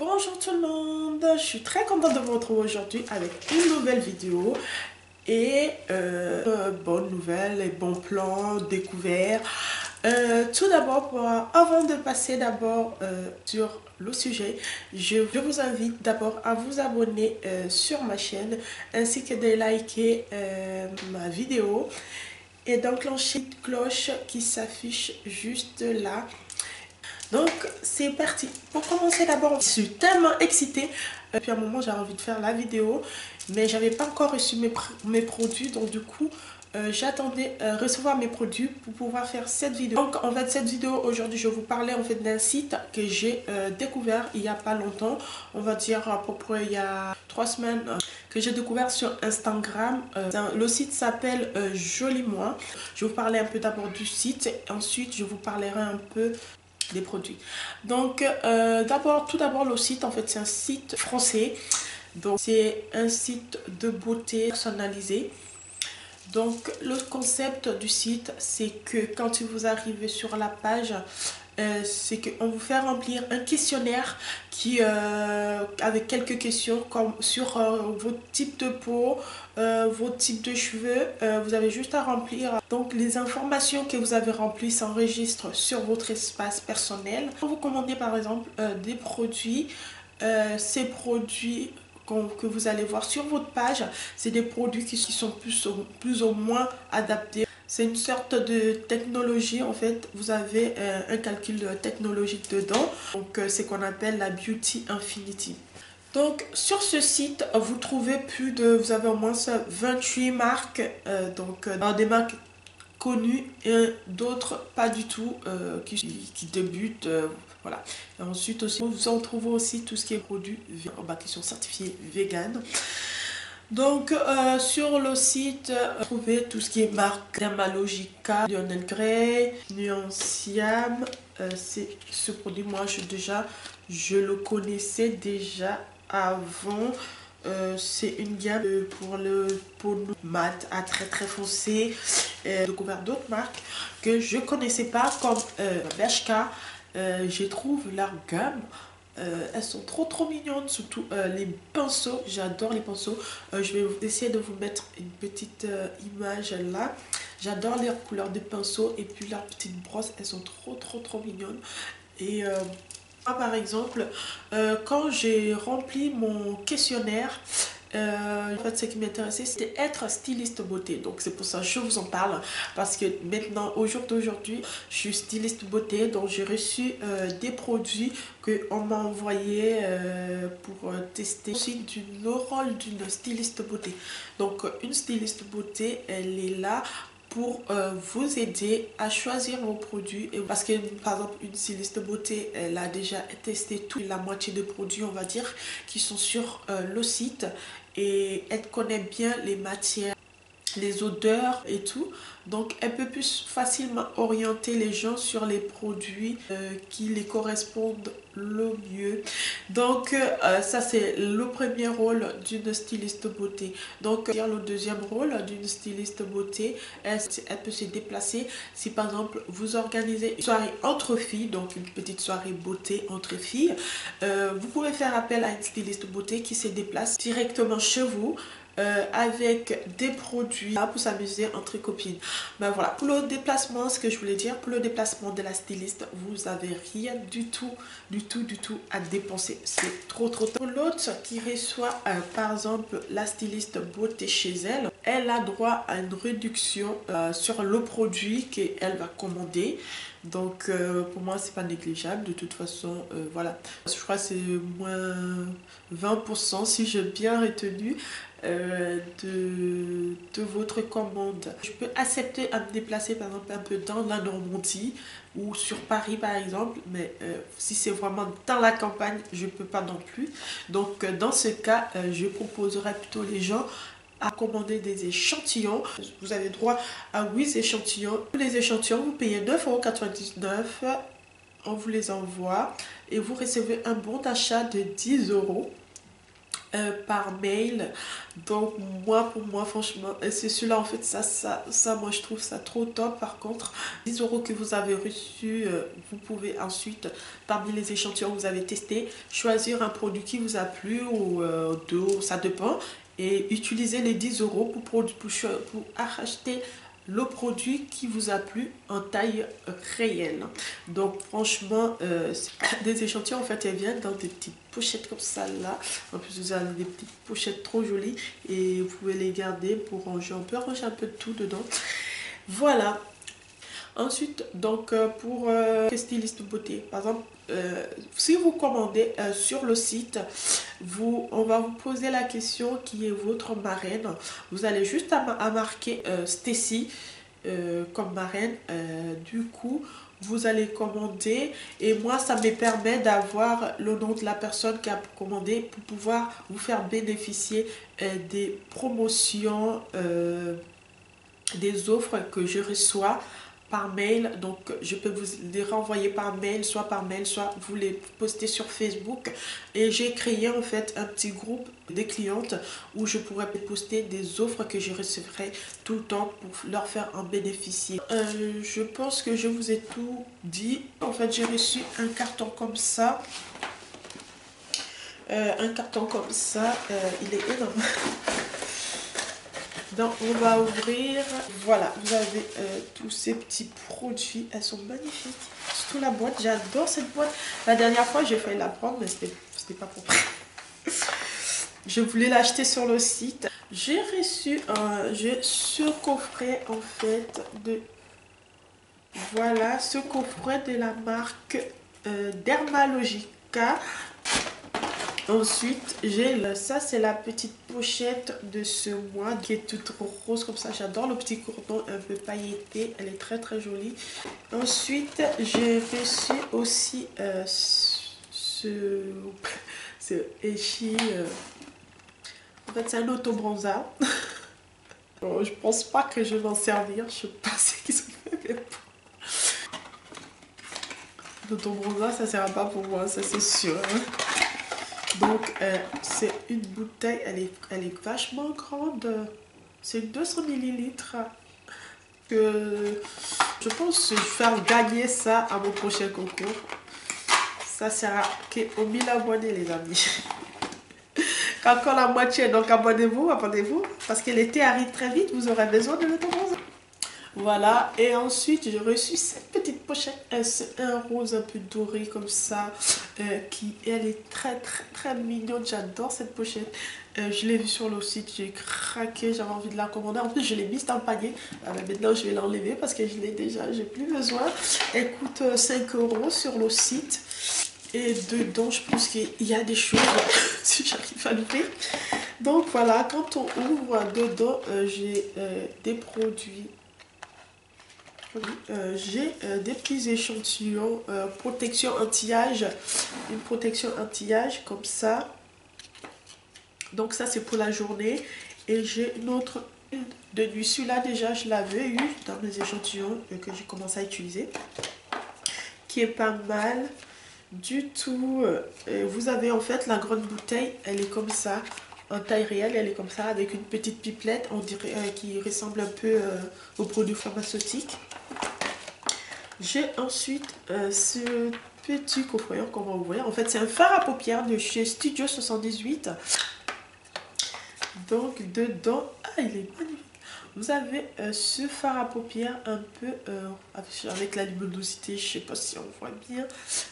Bonjour tout le monde, je suis très contente de vous retrouver aujourd'hui avec une nouvelle vidéo et bonnes nouvelles et bons plans découverts. Tout d'abord, avant de passer sur le sujet, je vous invite d'abord à vous abonner sur ma chaîne ainsi que de liker ma vidéo et d'enclencher la cloche qui s'affiche juste là. Donc c'est parti. Pour commencer d'abord, je suis tellement excitée. Depuis un moment j'ai envie de faire la vidéo, mais j'avais pas encore reçu mes produits, donc du coup j'attendais recevoir mes produits pour pouvoir faire cette vidéo. Donc en fait cette vidéo aujourd'hui je vais vous parler en fait d'un site que j'ai découvert il y a pas longtemps, on va dire à peu près il y a 3 semaines, que j'ai découvert sur Instagram. Le site s'appelle Joli Moi. Je vais vous parler un peu d'abord du site, ensuite je vous parlerai un peu des produits. Donc tout d'abord le site, en fait c'est un site français, donc c'est un site de beauté personnalisé. Donc le concept du site, c'est que quand vous arrivez sur la page, c'est qu'on vous fait remplir un questionnaire avec quelques questions comme sur votre type de peau, votre type de cheveux. Vous avez juste à remplir. Donc les informations que vous avez remplies s'enregistrent sur votre espace personnel. Quand vous commandez par exemple des produits, ces produits que vous allez voir sur votre page, c'est des produits qui sont plus ou moins adaptés. C'est une sorte de technologie, en fait, vous avez un calcul technologique dedans, donc c'est qu'on appelle la Beauty Infinity. Donc sur ce site, vous avez au moins 28 marques, des marques connues et d'autres pas du tout, qui débutent, voilà. Et ensuite aussi, vous en trouvez aussi tout ce qui est produits qui sont certifiés vegan. Donc sur le site, vous trouvez tout ce qui est marque Dermalogica, Lionel Grey, Nuanciam. C'est ce produit, moi je le connaissais déjà avant. C'est une gamme pour le peau mat à très foncé. J'ai découvert d'autres marques que je connaissais pas comme Bershka. Je trouve leur gamme, elles sont trop mignonnes, surtout les pinceaux. J'adore les pinceaux. Je vais essayer de vous mettre une petite image là. J'adore les couleurs de pinceaux et puis leurs petites brosses, elles sont trop mignonnes. Et moi par exemple, quand j'ai rempli mon questionnaire, en fait ce qui m'intéressait c'était être styliste beauté, donc c'est pour ça que je vous en parle, parce que maintenant au jour d'aujourd'hui je suis styliste beauté, donc j'ai reçu des produits qu'on m'a envoyé pour tester. Aussi le rôle d'une styliste beauté, donc une styliste beauté elle est là pour vous aider à choisir vos produits, parce que par exemple une styliste beauté elle a déjà testé toute la moitié de produits, on va dire, qui sont sur le site, et elle connaît bien les matières, les odeurs et tout, donc elle peut plus facilement orienter les gens sur les produits qui les correspondent le mieux. Donc ça c'est le premier rôle d'une styliste beauté. Donc le deuxième rôle d'une styliste beauté, elle peut se déplacer si par exemple vous organisez une soirée entre filles, donc une petite soirée beauté entre filles, vous pouvez faire appel à une styliste beauté qui se déplace directement chez vous avec des produits pour s'amuser entre copines. Ben voilà, pour le déplacement, ce que je voulais dire, pour le déplacement de la styliste, vous avez rien du tout à dépenser. C'est trop top. L'autre qui reçoit par exemple la styliste beauté chez elle, elle a droit à une réduction sur le produit qu'elle va commander. Donc pour moi c'est pas négligeable de toute façon. Voilà, je crois que c'est moins 20% si j'ai bien retenu de votre commande. Je peux accepter à me déplacer par exemple un peu dans la Normandie ou sur Paris par exemple, mais si c'est vraiment dans la campagne je peux pas non plus. Donc dans ce cas je proposerai plutôt les gens à commander des échantillons. Vous avez droit à 8 échantillons. Les échantillons, vous payez 9,99 €. On vous les envoie et vous recevez un bon d'achat de 10 €. par mail. Donc pour moi franchement c'est celui-là en fait, ça moi je trouve ça trop top. Par contre 10 € que vous avez reçu, vous pouvez ensuite parmi les échantillons que vous avez testé choisir un produit qui vous a plu ou deux, ça dépend, et utiliser les 10 € pour acheter le produit qui vous a plu en taille réelle. Donc franchement des échantillons en fait, elles viennent dans des petites pochettes comme ça là. En plus vous avez des petites pochettes trop jolies et vous pouvez les garder pour ranger. On peut ranger un peu de tout dedans. Voilà. Ensuite, donc pour styliste beauté, par exemple, si vous commandez sur le site, on va vous poser la question qui est votre marraine. Vous allez juste à marquer Stacy comme marraine. Du coup, vous allez commander et moi, ça me permet d'avoir le nom de la personne qui a commandé pour pouvoir vous faire bénéficier des promotions, des offres que je reçois par mail. Donc je peux vous les renvoyer par mail, soit vous les postez sur Facebook. Et j'ai créé en fait un petit groupe des clientes où je pourrais poster des offres que je recevrai tout le temps pour leur faire en bénéficier. Je pense que je vous ai tout dit. En fait, j'ai reçu un carton comme ça. Il est énorme. Donc on va ouvrir. Voilà, vous avez tous ces petits produits. Elles sont magnifiques. Surtout la boîte, j'adore cette boîte. La dernière fois j'ai failli la prendre mais c'était pas pour. Je voulais l'acheter sur le site. J'ai reçu ce coffret en fait de... Voilà, ce coffret de la marque Dermalogica. Ensuite, j'ai ça, c'est la petite pochette de ce mois qui est toute rose comme ça. J'adore le petit cordon un peu pailleté, elle est très très jolie. Ensuite, j'ai reçu aussi ce Echi. En fait, c'est un auto-bronzant. Bon, je pense pas que je vais m'en servir. Je sais pas ce qu'ils ont fait. L'auto-bronzant, ça ne sert pas pour moi, ça c'est sûr. Donc c'est une bouteille, elle est vachement grande, c'est 200 ml que je pense que je vais faire gagner ça à mon prochain concours. Ça sera qu'aux 1000 abonnés les amis. Encore la moitié, donc abonnez-vous parce que l'été arrive très vite, vous aurez besoin de l'auto-bronzant. Voilà, et ensuite j'ai reçu cette petite pochette, c'est un rose un peu doré comme ça, elle est très très très mignonne, j'adore cette pochette. Je l'ai vue sur le site, j'ai craqué, j'avais envie de la commander, en plus je l'ai mise dans le panier. Maintenant je vais l'enlever parce que je l'ai déjà, j'ai plus besoin. Elle coûte 5 € sur le site et dedans je pense qu'il y a des choses si j'arrive à l'ouvrir. Donc voilà, quand on ouvre dedans, j'ai des produits. J'ai des petits échantillons protection anti-âge, une protection anti-âge comme ça. Donc ça c'est pour la journée. Et j'ai une autre de nuit. Celui-là déjà je l'avais eu dans mes échantillons que j'ai commencé à utiliser, qui est pas mal du tout. Vous avez en fait la grande bouteille, elle est comme ça en taille réelle, elle est comme ça avec une petite pipelette, on dirait qui ressemble un peu aux produits pharmaceutiques. J'ai ensuite ce petit coffret qu'on va ouvrir. En fait, c'est un fard à paupières de chez Studio 78. Donc, dedans, il est magnifique. Vous avez ce fard à paupières un peu avec la luminosité, je sais pas si on voit bien.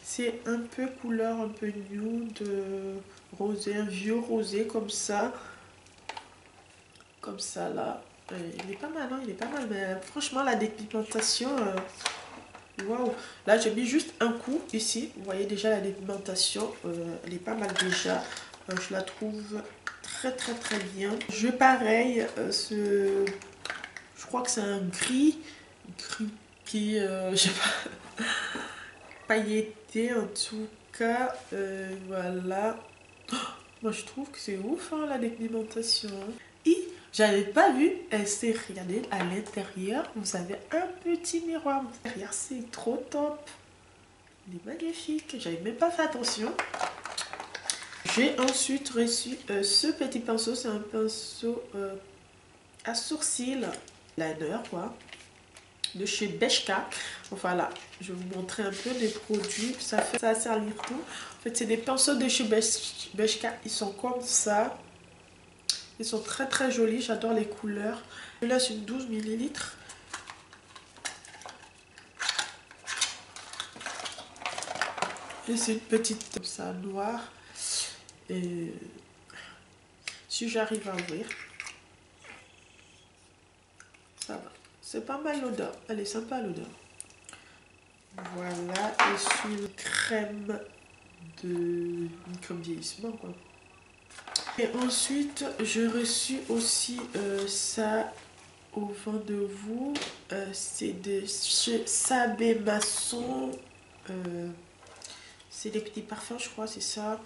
C'est un peu couleur un peu nude, rosé, un vieux rosé comme ça. Comme ça là. Il est pas mal, hein, il est pas mal. Mais franchement, la dépigmentation... Waouh, là j'ai mis juste un coup ici, vous voyez déjà la dépigmentation, elle est pas mal déjà, je la trouve très très très bien. Je pareil, je crois que c'est un gris qui, je sais pas, pailleté en tout cas, voilà. Oh, moi je trouve que c'est ouf hein, la dépigmentation. Et j'avais pas vu, c'est regardez à l'intérieur, vous avez un petit miroir. Derrière, c'est trop top. Il est magnifique, j'avais même pas fait attention. J'ai ensuite reçu ce petit pinceau. C'est un pinceau à sourcils liner quoi, de chez Bershka. Enfin là, je vais vous montrer un peu des produits. Ça sert à lire tout. En fait, c'est des pinceaux de chez Bershka. Ils sont comme ça. Ils sont très très jolis. J'adore les couleurs. Là, c'est une 12 ml. Et c'est une petite comme ça noire. Et si j'arrive à ouvrir, ça va. C'est pas mal l'odeur. Elle est sympa l'odeur. Voilà. Et c'est une crème vieillissement quoi. Et ensuite, j'ai reçu aussi ça au vent de vous. C'est de chez Sabé Masson. C'est des petits parfums, je crois, c'est ça.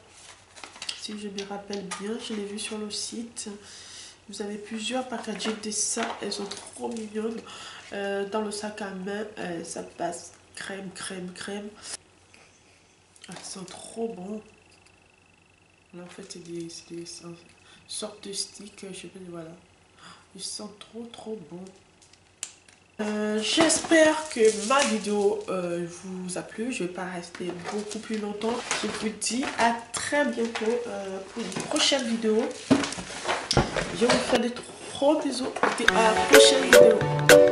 Si je me rappelle bien, je l'ai vu sur le site. Vous avez plusieurs packaging de ça. Elles sont trop mignonnes. Dans le sac à main, ça passe crème. Elles sont trop bons. Là, en fait, c'est des sortes de sticks. Je sais pas, voilà. Ils sont trop bons. J'espère que ma vidéo vous a plu. Je ne vais pas rester beaucoup plus longtemps. Je vous dis à très bientôt pour une prochaine vidéo. Je vous fais de gros bisous et à la prochaine vidéo.